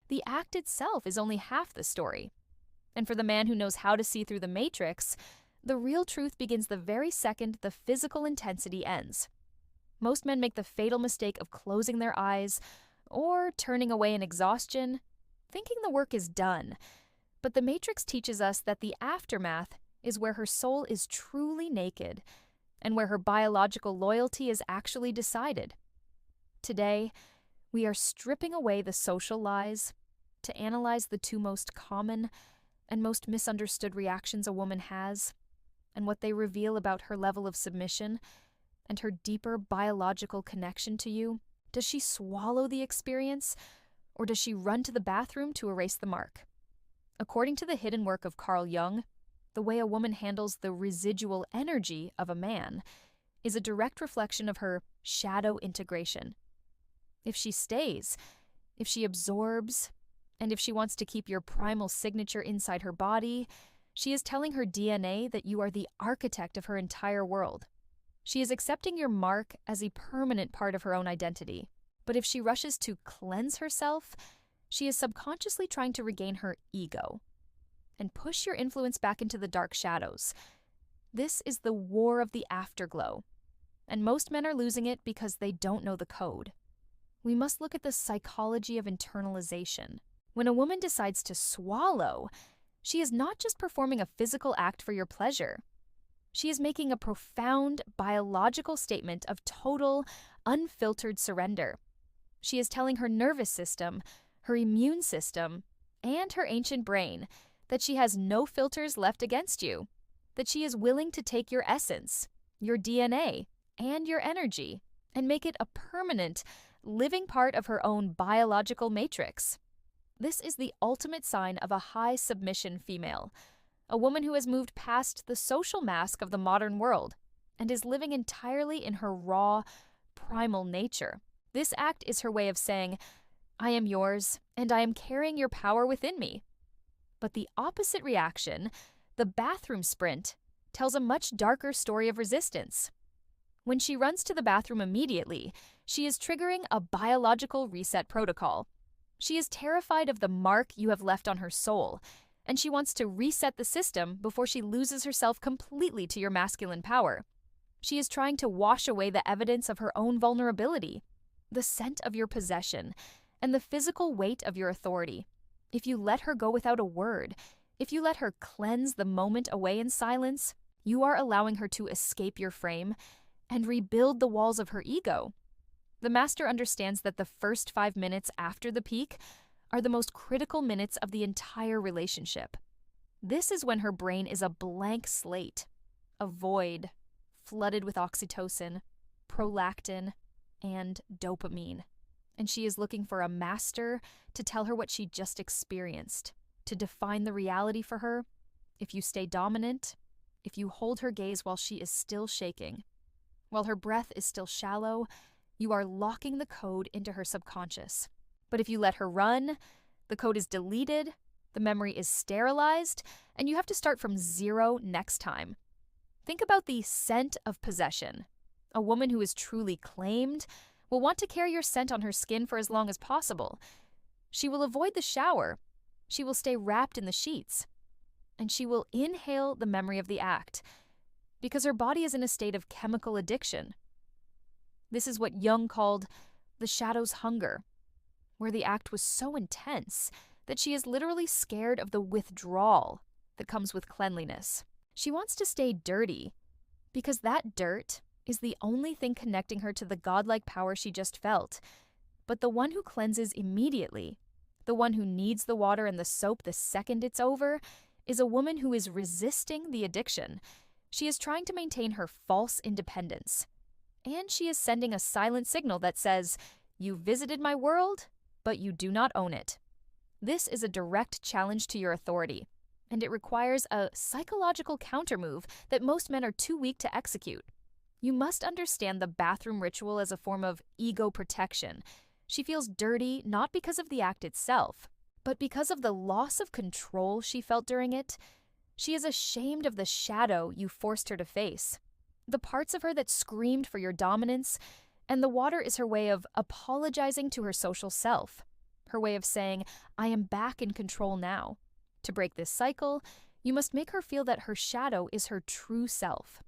the act itself is only half the story. And for the man who knows how to see through the matrix, the real truth begins the very second the physical intensity ends. Most men make the fatal mistake of closing their eyes or turning away in exhaustion, thinking the work is done. But the matrix teaches us that the aftermath is where her soul is truly naked and where her biological loyalty is actually decided. Today, we are stripping away the social lies to analyze the two most common and most misunderstood reactions a woman has and what they reveal about her level of submission and her deeper biological connection to you. Does she swallow the experience, or does she run to the bathroom to erase the mark? According to the hidden work of Carl Jung, the way a woman handles the residual energy of a man is a direct reflection of her shadow integration. If she stays, if she absorbs, and if she wants to keep your primal signature inside her body, she is telling her DNA that you are the architect of her entire world. She is accepting your mark as a permanent part of her own identity. But if she rushes to cleanse herself, she is subconsciously trying to regain her ego and push your influence back into the dark shadows. This is the war of the afterglow, and most men are losing it because they don't know the code. We must look at the psychology of internalization. When a woman decides to swallow, she is not just performing a physical act for your pleasure. She is making a profound biological statement of total, unfiltered surrender. She is telling her nervous system, her immune system, and her ancient brain that she has no filters left against you, that she is willing to take your essence, your DNA, and your energy, and make it a permanent, living part of her own biological matrix. This is the ultimate sign of a high submission female, a woman who has moved past the social mask of the modern world and is living entirely in her raw, primal nature. This act is her way of saying, I am yours, and I am carrying your power within me. But the opposite reaction, the bathroom sprint, tells a much darker story of resistance. When she runs to the bathroom immediately, she is triggering a biological reset protocol. She is terrified of the mark you have left on her soul, and she wants to reset the system before she loses herself completely to your masculine power. She is trying to wash away the evidence of her own vulnerability, the scent of your possession, and the physical weight of your authority. If you let her go without a word, if you let her cleanse the moment away in silence, you are allowing her to escape your frame and rebuild the walls of her ego. The master understands that the first 5 minutes after the peak are the most critical minutes of the entire relationship. This is when her brain is a blank slate, a void, flooded with oxytocin, prolactin, and dopamine. And she is looking for a master to tell her what she just experienced, to define the reality for her. If you stay dominant, if you hold her gaze while she is still shaking, while her breath is still shallow, you are locking the code into her subconscious. But if you let her run, the code is deleted, the memory is sterilized, and you have to start from zero next time. Think about the scent of possession. A woman who is truly claimed will want to carry your scent on her skin for as long as possible. She will avoid the shower. She will stay wrapped in the sheets. And she will inhale the memory of the act, because her body is in a state of chemical addiction. This is what Jung called the shadow's hunger, where the act was so intense that she is literally scared of the withdrawal that comes with cleanliness. She wants to stay dirty, because that dirt is the only thing connecting her to the godlike power she just felt. But the one who cleanses immediately, the one who needs the water and the soap the second it's over, is a woman who is resisting the addiction. She is trying to maintain her false independence. And she is sending a silent signal that says, you visited my world, but you do not own it. This is a direct challenge to your authority, and it requires a psychological countermove that most men are too weak to execute. You must understand the bathroom ritual as a form of ego protection. She feels dirty not because of the act itself, but because of the loss of control she felt during it. She is ashamed of the shadow you forced her to face, the parts of her that screamed for your dominance, and the water is her way of apologizing to her social self. her way of saying, I am back in control now. To break this cycle, you must make her feel that her shadow is her true self,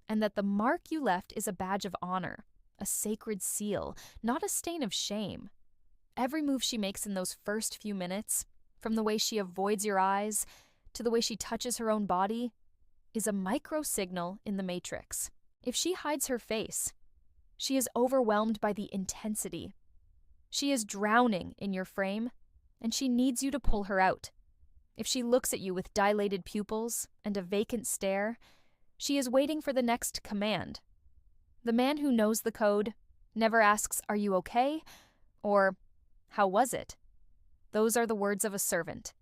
and that the mark you left is a badge of honor, a sacred seal, not a stain of shame. Every move she makes in those first few minutes, from the way she avoids your eyes to the way she touches her own body, is a micro signal in the matrix. If she hides her face, she is overwhelmed by the intensity. She is drowning in your frame, and she needs you to pull her out. If she looks at you with dilated pupils and a vacant stare, she is waiting for the next command. The man who knows the code never asks, "Are you okay?" or "How was it?" Those are the words of a servant.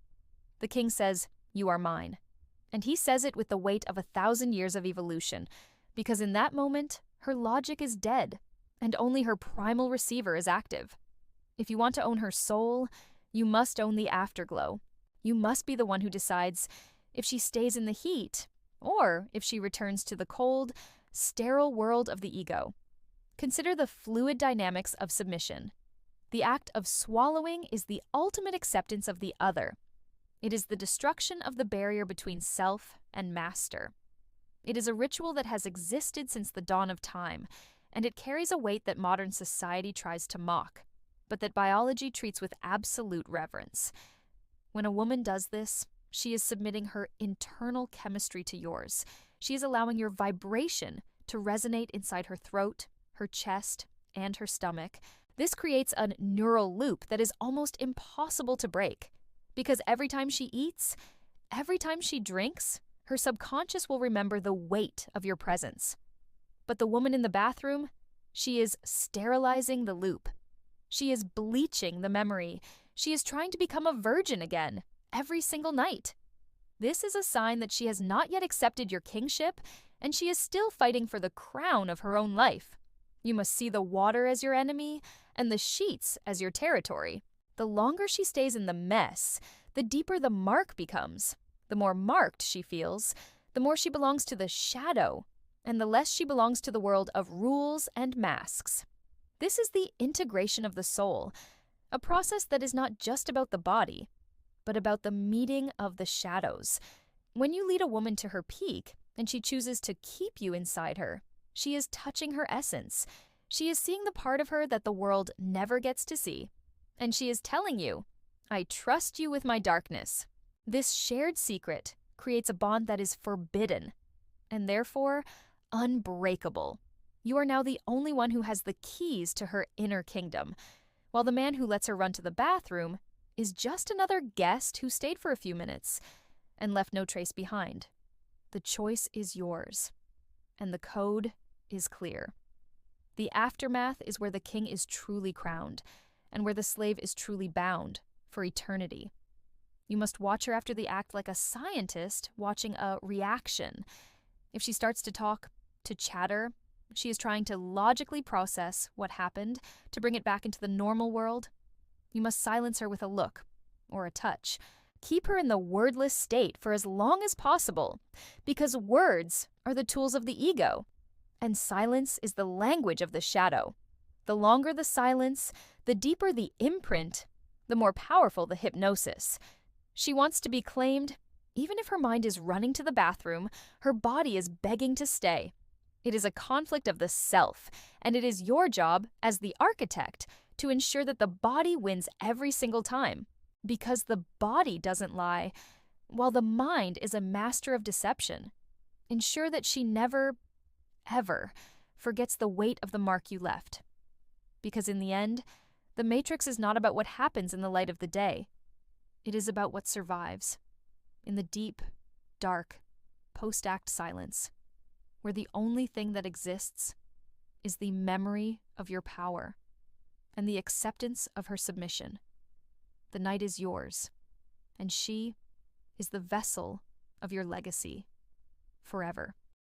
The king says, "You are mine." And he says it with the weight of 1,000 years of evolution, because in that moment, her logic is dead, and only her primal receiver is active. If you want to own her soul, you must own the afterglow. You must be the one who decides if she stays in the heat, or if she returns to the cold, sterile world of the ego. Consider the fluid dynamics of submission. The act of swallowing is the ultimate acceptance of the other. It is the destruction of the barrier between self and master. It is a ritual that has existed since the dawn of time, and it carries a weight that modern society tries to mock, but that biology treats with absolute reverence. When a woman does this, she is submitting her internal chemistry to yours. She is allowing your vibration to resonate inside her throat, her chest, and her stomach. This creates a neural loop that is almost impossible to break, because every time she eats, every time she drinks, her subconscious will remember the weight of your presence. But the woman in the bathroom, she is sterilizing the loop. She is bleaching the memory. She is trying to become a virgin again, every single night. This is a sign that she has not yet accepted your kingship, and she is still fighting for the crown of her own life. You must see the water as your enemy, and the sheets as your territory. The longer she stays in the mess, the deeper the mark becomes. The more marked she feels, the more she belongs to the shadow, and the less she belongs to the world of rules and masks. This is the integration of the soul, a process that is not just about the body, but about the meeting of the shadows. When you lead a woman to her peak, and she chooses to keep you inside her, she is touching her essence. She is seeing the part of her that the world never gets to see. And she is telling you, I trust you with my darkness. This shared secret creates a bond that is forbidden, and therefore unbreakable. You are now the only one who has the keys to her inner kingdom, while the man who lets her run to the bathroom is just another guest who stayed for a few minutes and left no trace behind. The choice is yours, and the code is clear. The aftermath is where the king is truly crowned, and where the slave is truly bound for eternity. You must watch her after the act like a scientist watching a reaction. If she starts to talk, to chatter, she is trying to logically process what happened to bring it back into the normal world. You must silence her with a look or a touch. Keep her in the wordless state for as long as possible, because words are the tools of the ego, and silence is the language of the shadow. The longer the silence, the deeper the imprint, the more powerful the hypnosis. She wants to be claimed, even if her mind is running to the bathroom, her body is begging to stay. It is a conflict of the self, and it is your job, as the architect, to ensure that the body wins every single time, because the body doesn't lie, while the mind is a master of deception. Ensure that she never, ever forgets the weight of the mark you left. Because in the end, the matrix is not about what happens in the light of the day. It is about what survives in the deep, dark, post-act silence, where the only thing that exists is the memory of your power and the acceptance of her submission. The night is yours, and she is the vessel of your legacy forever.